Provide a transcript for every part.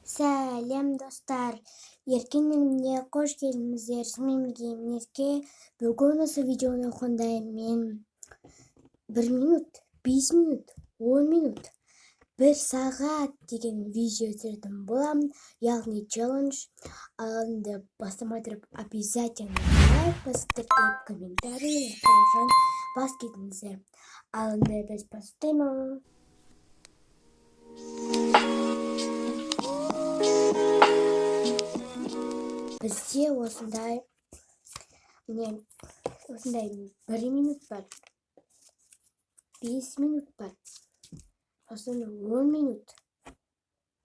Сәлем достар, еркен әлеміне қош келдіңіздер. Мен Ерке. Бүгін осы видеоны қондаймын. Мен 1 минут, 5 минут, 10 минут, 1 сағат деген видео түсіретін боламын. Яғни челлендж. Алында бастамай тұрып, обязательно лайк басып, комментарий бас кетіңіздер. Алында біз бастаймыз. Бізде осындай 1 минут бар, 5 минут бар, сосын 10 минут.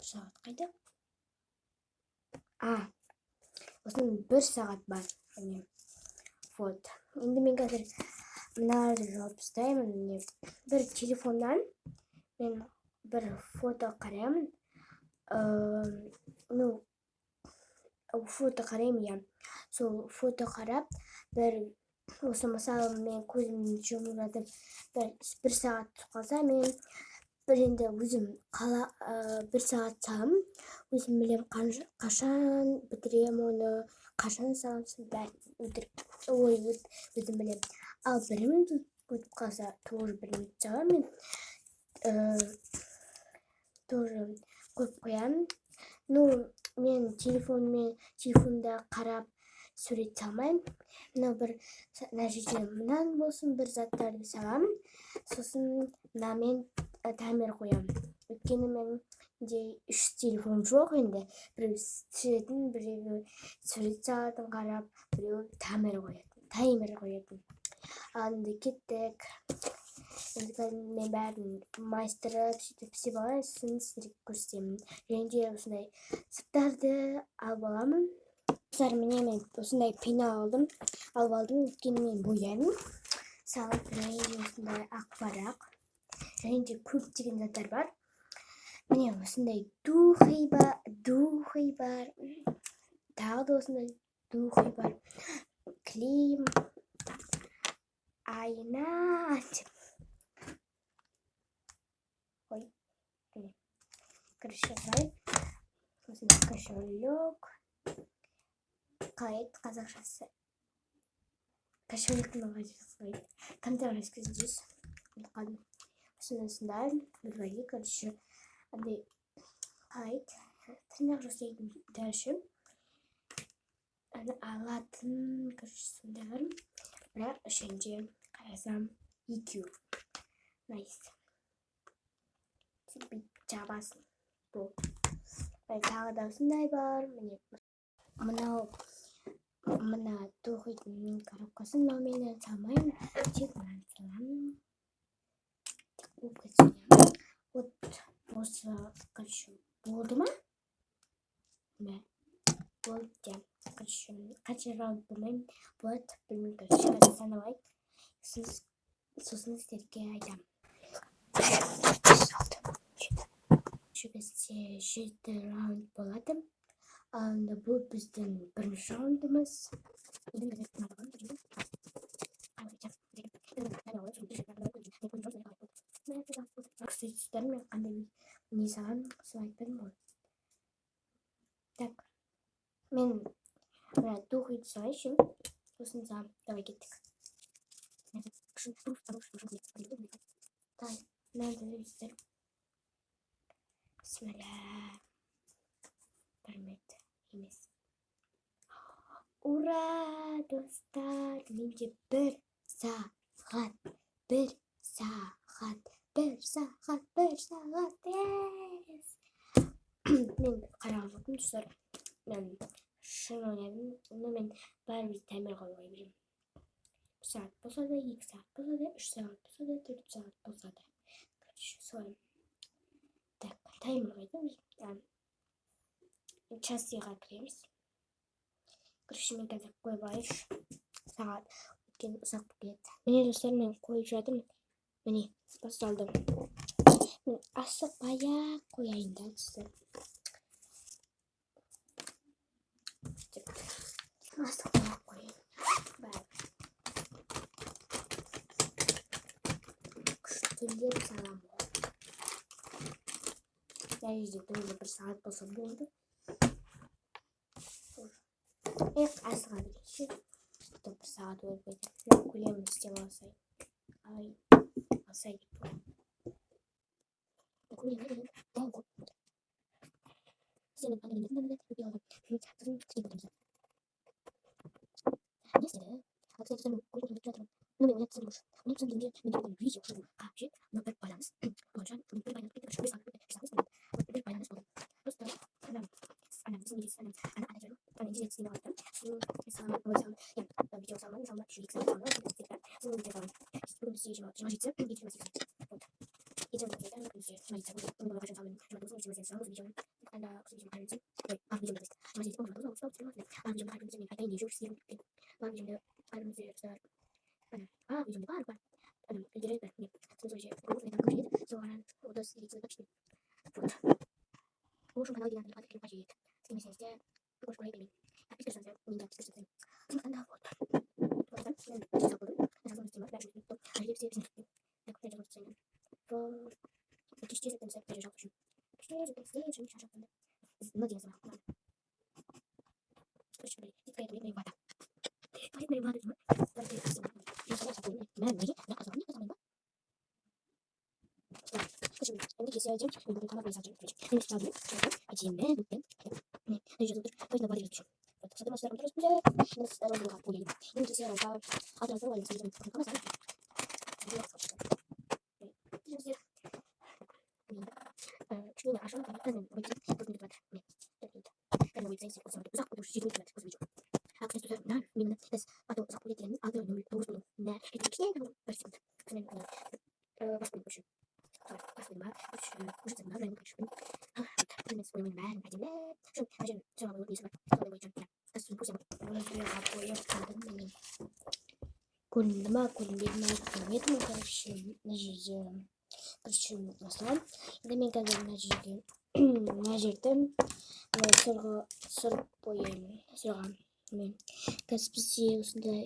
Сағат қайда? Сосын 1 сағат бар. Вот. Енді мен қазір мыналарды жауып тастаймын. Бір телефоннан мен бір фото қараймын. Фото қараймын, сол фото қарап, осы мысалы мен көзімді жұмып жатып, 1 сағат қалса, мен енді өзім 1 сағат салам, өзім білем қашан бітірем оны, қашан саламсын, өзім білем. Ал 1 минут өтіп қалса, тоже 1 минут салам, мен тоже қойып қоямын. Мен телефонда қарап сурет салмаймын. Мына жерде мынан болсын, бір заттарды саламын. Сосын мен таймер қоямын. Өйткені менде 3 телефон жоқ енді. Біреу түсіретін, біреу сурет салатын қарап, біреу таймер қоятын. Енді кеттік. Мен бәрін майыстырып, сөйтіп істеп алайын, сіздерге көрсетемін. Және де осындай заттарды алып аламын. Міне мен осындай пенал алып алдым, өйткені мен бояймын. Салып, осындай ақпарақ. Және де көптеген заттар бар. Міне осындай духи бар. Тағы да осындай духи бар. Клим, айна. Короче, осындай кошелек. Қалай қазақшасы? Кошелектің қазақшасы. Қандай раскөздейсіз? Осындай бірбәге, короче, андай қалай тырнақ жасайтын дәлші. Алатын, короче, сондай бар. Бірақ үшінде қарасам екеу. Найс. Жабасын. Тағы да осындай бар. Мына тоқитын коробкасы, но мен салмаймын. Тек мынаны саламын. Вот осы, короче, болды ма? Болды. Короче, қанша раунд болмаймын. Болады, білмеймін, короче, саналайды. Сосын сіздерге айтамын. Бізде 7 раунд болады. Алында бұл біздің бірінші раундымыз. Кстати, мен қандай не саған айтпадым ғой. Так, мен духиды салайыншы. Сосын саған, давай кеттік. Мынаны Bismillah. Білмейді емес. Ура, достар! Менде 1 сағат. Мен қараған жоқпын, достар. Мен шын ойнадым. Мен бәрібір таймер қойып беремін. 1 сағат болса да, 2 сағат болса да, 3 сағат болса да, 4 сағат болса да. Короче, солай. Так, таймер қойдым. Часыға кіреміз. Короче, мен қазір қойып алайыншы. Сағат өткен ұсақ кетті. Міне достар, мен қойып жатырмын. Міне, басталды. Мен асықпай-ақ қояйын да, достар. Асықпай-ақ қояйын. Күштілеп салам. мына жерде түнгі 1 сағат болса болды. Асыға берейінші. 1 сағат өтпейді. Көлемін істеп алсай. Алсай деп. Көліндіма, көлінбедіма көрмедім, короче, мына жасалам. Енді мен қазір мына жерде сырып қоямын. Мен қазір бізде осындай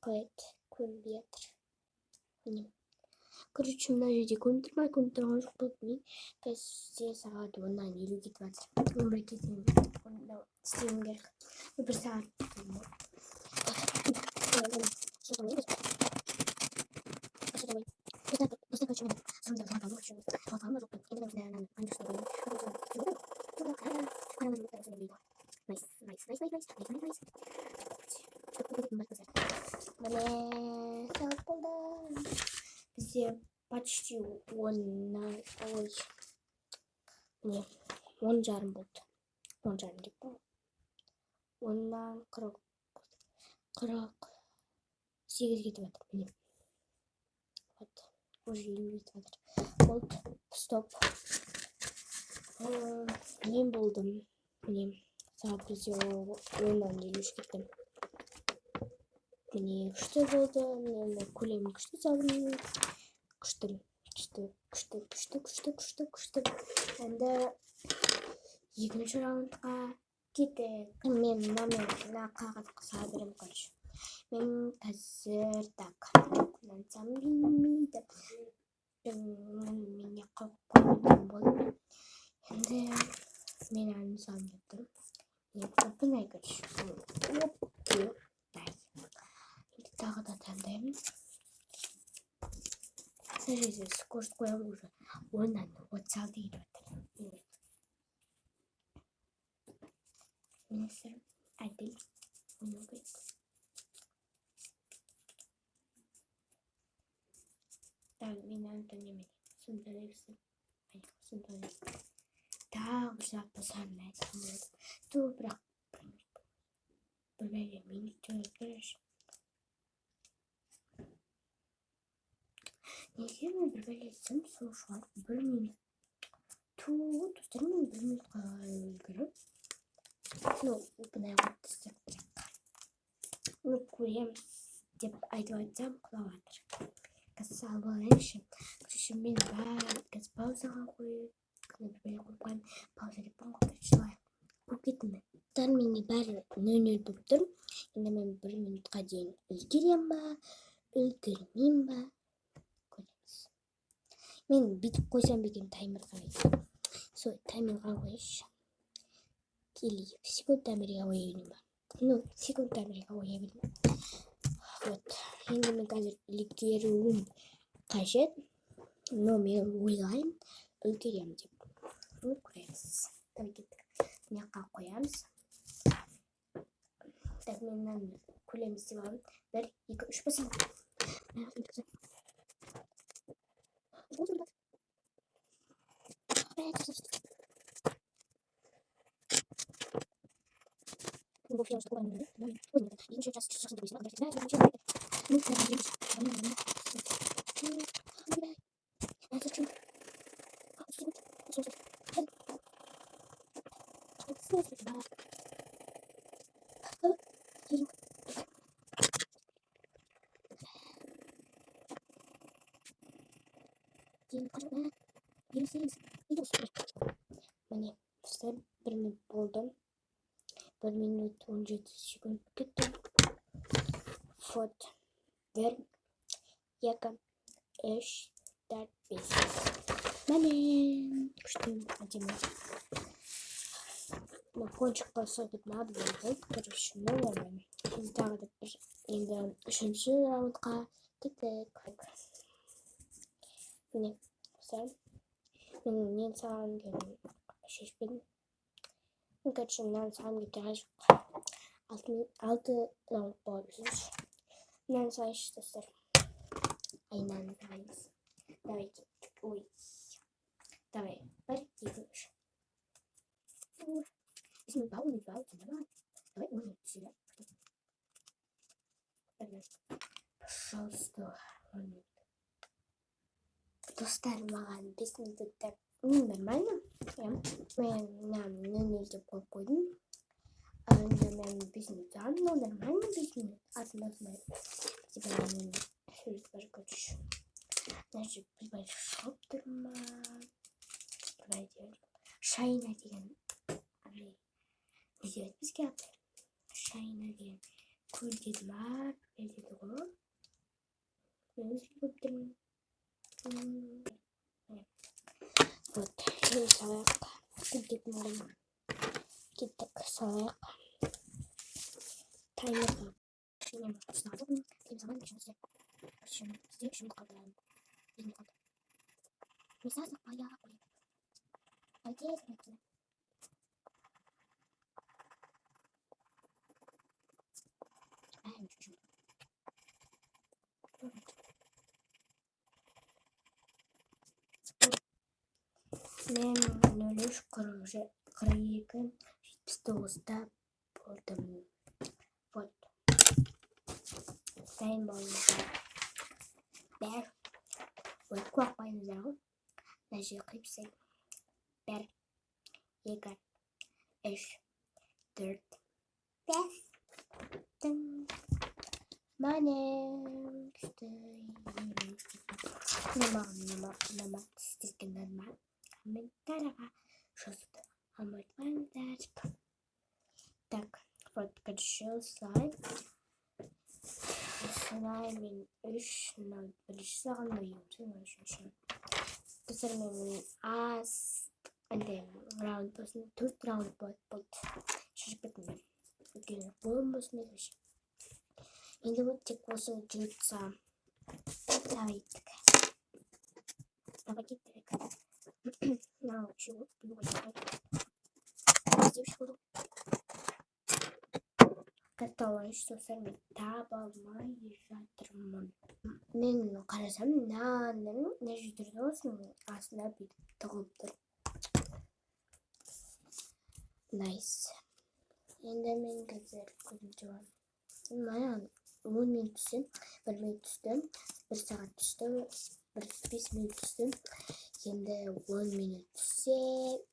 қалайды, көрінбей жатыр. Короче, мына жерде көрініп тұрған жоқ болды. Қазір сағат 10-нан 50 кетіп жатыр. Өмір кетейін, істеуім керек. 1 сағат бізде почти 10 жарым болды. 10 жарым деп па? 10-нан 48 кетіп жатыр. Вот, уже 50 кетіп жатыр. Болды, стоп. Мен болдым. Сағат бізде 10-нан 53 кеттім. Күшті болды. Мен көлемін күшті салдым. Күшті. Енді екінші раундқа кеттік. Мен мына қағазға сала беремін, короче. Мен қазір так. Мынансам білмейді. Мене қоймайтын болды. Енді мен әлі салып жаттым. Бұнай, короче. Тағы да таңдаймын. Мына жерде скорость қоямын уже. 10-нан 36 кетіп жатыр. Менің сырым әділ ойнау керек. Мен Антонемін. Сонда лексім. Тағы ұзақ басарым әділ. Бірақ білмеймін, мен төліп береші. Неге мен бір бәлесім сол шығар, білмеймін. Достарым бір минутқа үлгіріп. Бұнай қойып істеп керек. Көреміз деп айтып айтсам құлап жатыр. Қазір салып алайыншы. Короче, мен қазір паузаға қойып, бір бәле қойып қойып, пауза деп қойып кеттім мен. Менде бәрі 0-0 болып тұр. Енді мен 1 минутқа дейін үлгерем ба, үлгермейм ба? Мен бүйтіп қойсам екен таймер қарайды. таймерға қойшы. Келейік. Секунд таймерге қоя берейін ба? Секунд таймерге қоя берейін. Енді мен қазір үлгеруім қажет. Мен ойлаймын, үлгеремін деп. Көреміз. Кеттік. Мына жаққа қоямыз. Мен көлеміз деп аламын. 1, 2, 3 басым. Міне, сәл 1 минут болды. 1 минут 17 секунд кетті. 1, 2, 3, 4, 5. Міне, күшті әдемі. Кончикқа соғып надо болды. Короче, нормально. Şimdi тағы да бір енді 3-ші раундқа кеттік. Міне, сәл. Мен саған шешпедім. Короче, мен саған кетері жоқ. 6 раунд болады. Мен саған шештестер. Айналайыз. Давай кеттік. Ой. Давай. 1, 2, 3. Bizim bağlı давай. Давай, ой, сюда. Пожалуйста, достар, маған 5 минутта нормально. Мен нөлде қойып қойдым. Мен 5 минут жағам, нормально 5 минут. Атымызмай. Мен сөз бар көтіш. Даже большой тұрма. Шайна деген. Не делать бізге апыр? Шайна деген. Көл деді ма? Деді ғой. Мен өзге көп тұрмын. Şimdi салайық. Кеттік салайық. Таймерға. Мен ұстадым. Саған үшінші бізде үшін қалдырайын. Бізде қалды. Мен сазық баяға қойып. Әйтес мәкені. Мен 03-42-79-да болдым. Вот. Дайын болыңыздар. Бәр. Ой, қуақпайыңыздар ғой. Мына жер қиыпсың. 1, 2, 3, 4, 5. Мане. Күшті. Нама. Сіздерге норма. Комментарияға жазуды ұмытпаңыздар. Так, вот, короче, слайм. Слаймен 3-0 бірінші саған ойым. Достар, мен аз раунд болсын, 4 раунд болды. Шашып беттім. Өйткені болым болсын еді. Енді вот тек осы жұртса. Давай кеттік. Now, чего? Здесь буду. Готово, что сами табалмай жатырмын. Мен қарасам, не жүрді осының астына бүйтіп тығылып тұр. Nice. Енді мен қазір көзім жауам. Маған 10 минут түсті, 1 минут түсті, 1 сағат түсті, 5 минут түсті. Енді 10 минут түссе,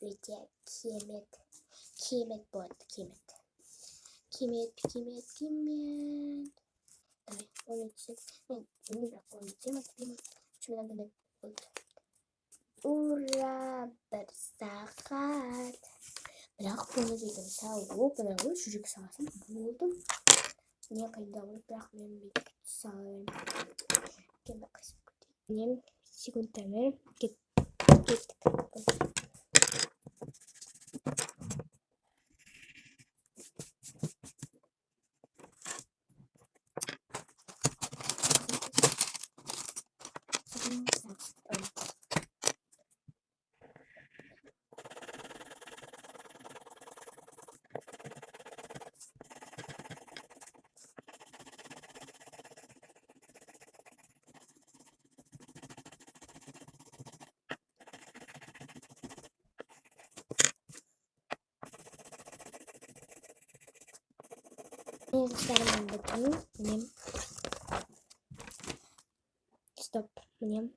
өте кемет болады, кемет. Давай, 10 минут түссе. Мен бірақ 10 минут түсем, шымдан да болды. Ура, 1 сағат. Бірақ бұны деген сау, бірақ жүрек сағасын болдым. Не қайда болды, бірақ мен бекіп салайым. Кемді қайсып көтейін. Мен секунд таймер кеттік. Mene dostlarım bakın. Mene. Stop. Mene.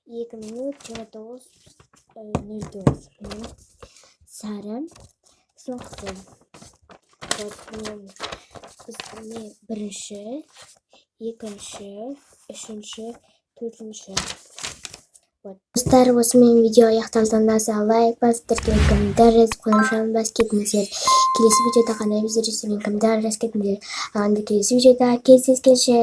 2 minut 29:09. Mene. Sarı. Son kısım. Mene. Birinci, ikinci, üçüncü, dördüncü. Dostlar, осы менің видео аяқталғаннан соң лайк басып, комментарий жазып қойыңыздар, басып кетіңіздер. Келесі видеода қандай видео жасаймын, комментарий жазып кетіңіздер. Келесі видеода кездескенше.